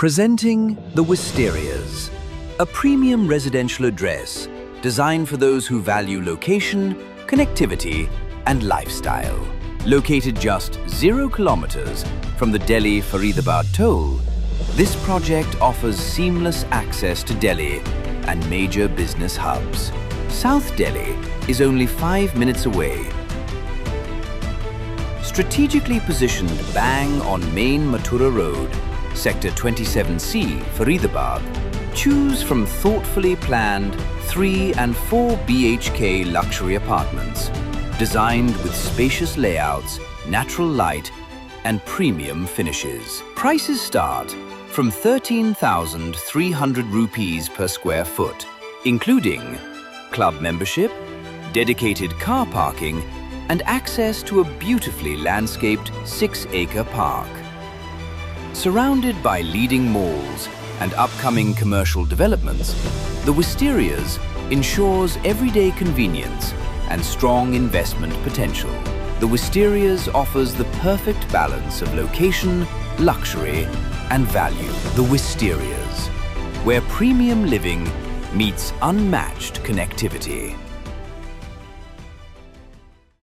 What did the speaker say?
Presenting the Wisterias, a premium residential address designed for those who value location, connectivity, and lifestyle. Located just 0 kilometers from the Delhi Faridabad toll, this project offers seamless access to Delhi and major business hubs. South Delhi is only 5 minutes away. Strategically positioned bang on main Mathura Road, Sector 27C, Faridabad, choose from thoughtfully planned 3 and 4 BHK luxury apartments, designed with spacious layouts, natural light, and premium finishes. Prices start from 13,300 rupees per square foot, including club membership, dedicated car parking, and access to a beautifully landscaped 6-acre park. Surrounded by leading malls and upcoming commercial developments, the Wisterias ensures everyday convenience and strong investment potential. The Wisterias offers the perfect balance of location, luxury, and value. The Wisterias, where premium living meets unmatched connectivity.